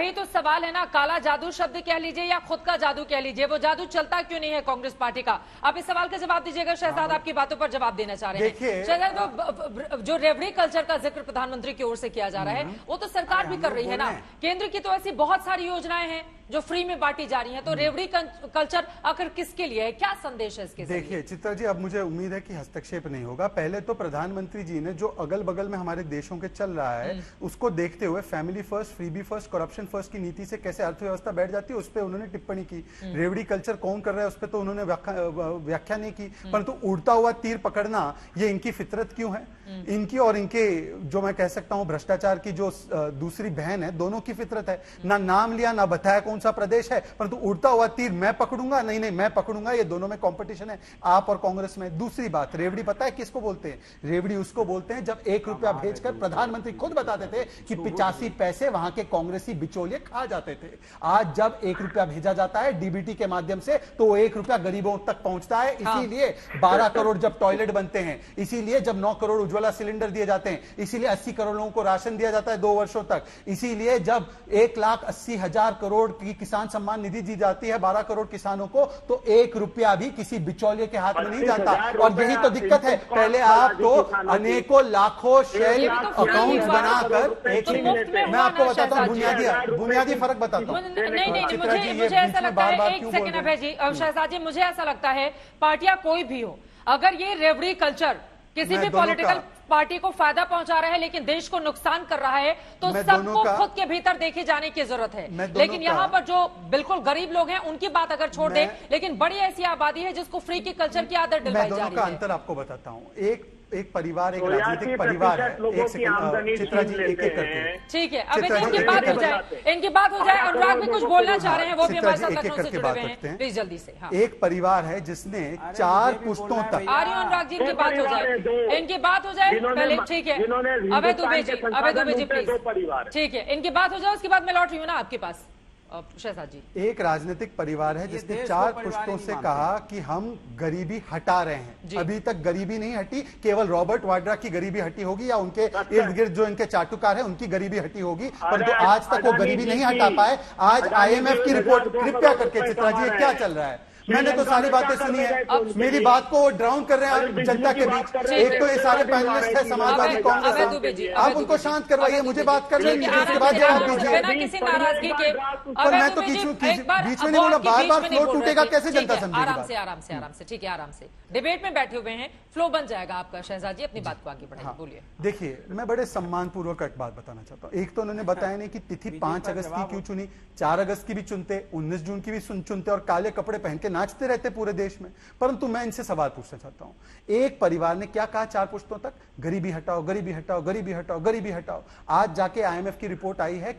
वही तो सवाल है ना, काला जादू शब्द कह लीजिए या खुद का जादू कह लीजिए, वो जादू चलता क्यों नहीं है कांग्रेस पार्टी का? आप इस सवाल का जवाब दीजिएगा। शहजाद आपकी बातों पर जवाब देना चाह रहे हैं। शहजाद, जो रेवड़ी कल्चर का जिक्र प्रधानमंत्री की ओर से किया जा रहा है, वो तो सरकार भी कर रही है ना। केंद्र की तो ऐसी बहुत सारी योजनाएं हैं जो फ्री में बांटी जा रही हैं, तो रेवड़ी कल्चर आखिर किसके लिए है? क्या संदेश है इसके? देखिए चित्रा जी, अब मुझे उम्मीद है कि हस्तक्षेप नहीं होगा। पहले तो प्रधानमंत्री जी ने जो अगल बगल में हमारे देशों के चल रहा है उसको देखते हुए family first, freebie first, corruption first की नीति से कैसे अर्थव्यवस्था बैठ जाती है उस पर उन्होंने टिप्पणी की। रेवड़ी कल्चर कौन कर रहा है उस पर तो उन्होंने व्याख्या नहीं की, परंतु उड़ता हुआ तीर पकड़ना ये इनकी फितरत क्यों है? इनकी और इनके जो मैं कह सकता हूं भ्रष्टाचार की जो दूसरी बहन है, दोनों की फितरत है। ना नाम लिया, ना बताया कौन सा प्रदेश है, परंतु उड़ता हुआ तीर मैं पकड़ूंगा, नहीं मैं पकड़ूंगा, ये दोनों में कंपटीशन है आप और कांग्रेस में। दूसरी बात, रेवड़ी पता है किसको बोलते हैं? रेवड़ी उसको बोलते हैं जब 1 रुपया भेजकर प्रधानमंत्री खुद बताते थे कि 85 पैसे वहां के कांग्रेसी बिचौलिए खा जाते थे। आज जब 1 रुपया भेजा जाता है डीबीटी के माध्यम से तो वो 1 रुपया गरीबों तक पहुंचता है। इसीलिए 12 करोड़ जब टॉयलेट बनते हैं, इसीलिए जब 9 करोड़ उज्ज्वला सिलेंडर दिए जाते हैं, इसीलिए 80 करोड़ लोगों को राशन दिया जाता है 2 वर्षों तक, इसीलिए जब 1,80,000 करोड़ की किसान सम्मान निधि दी जाती है 12 करोड़ किसानों को, तो 1 रुपया भी किसी बिचौलिए के हाथ में नहीं जाता। और यही तो दिक्कत है। पहले आप तो अनेकों लाखों शेल अकाउंट्स बनाकर, मैं आपको बताता हूँ बुनियादी फर्क बताता हूँ। नहीं, मुझे ऐसा लगता है, एक सेकंड अभय जी, शहजाद जी, मुझे ऐसा लगता है पार्टियां कोई भी हो, अगर ये रेवड़ी कल्चर किसी भी पॉलिटिकल पार्टी को फायदा पहुंचा रहा है लेकिन देश को नुकसान कर रहा है, तो सबको खुद के भीतर देखे जाने की जरूरत है। लेकिन यहाँ पर जो बिल्कुल गरीब लोग हैं उनकी बात अगर छोड़ दें, लेकिन बड़ी ऐसी आबादी है जिसको फ्री की कल्चर की आदत दिलवाई जा रही है। मैं दोनों का अंतर आपको बताता हूँ। एक परिवार, एक राजनीतिक परिवार है। एक सेकंड चित्रा जी, एक करके ठीक है, अब इनकी बात हो जाए। अनुराग भी कुछ बोलना चाह रहे हैं, वो भी हमारे साथ लखनऊ से जुड़े हुए हैं, प्लीज जल्दी से। एक परिवार है जिसने 4 पुश्तों तक, आ रही हूँ अनुराग जी, इनकी बात हो जाए, इनकी बात हो जाए पहले, ठीक है अभय दुबे जी प्लीज, ठीक है, इनकी बात हो जाए, उसके बाद मैं लौट रही हूँ ना आपके पास। शहजाद जी, एक राजनीतिक परिवार है जिसने 4 पुश्तों से कहा कि हम गरीबी हटा रहे हैं। अभी तक गरीबी नहीं हटी, केवल रॉबर्ट वाड्रा की गरीबी हटी होगी या उनके इर्द गिर्द जो इनके चाटुकार है उनकी गरीबी हटी होगी, परंतु आज तक वो गरीबी नहीं हटा पाए। आज IMF की रिपोर्ट, कृपया करके चित्रा जी, क्या चल रहा है? मैंने तो सारी बातें सुनी है, मेरी बात को डाउन कर रहे हैं जनता के बीच। एक तो ये सारे पैनलिस्ट है समाजवादी कांग्रेस, आप उनको शांत करवाइए, मुझे बात कर रहे हैं, उसके बाद जवाब दीजिए। किसी नाराजगी के, पर मैं तो बीच में नहीं बोला, बार फ्लो टूटेगा कैसे जनता समझेगी? आराम से, ठीक है, आराम से डिबेट में बैठे हुए हैं, फ्लो बन जाएगा आपका। शहजाद जी अपनी बात को आगे बढ़ाइए, बोलिए। देखिए, मैं बड़े सम्मान पूर्वक एक बात बताना चाहता हूँ। एक तो उन्होंने बताया नहीं कि तिथि 5 अगस्त की क्यों चुनी, 4 अगस्त की भी चुनते, 19 जून की भी चुनते और काले कपड़े पहन के नाचते रहते पूरे देश में। परंतु मैं इनसे सवाल पूछना चाहता हूं, एक परिवार ने क्या कहा 4 पुश्तों तक? गरीबी हटाओ, गरीबी हटाओ, गरीबी हटाओ, गरीबी हटाओ। आज जाके IMF की रिपोर्ट आई है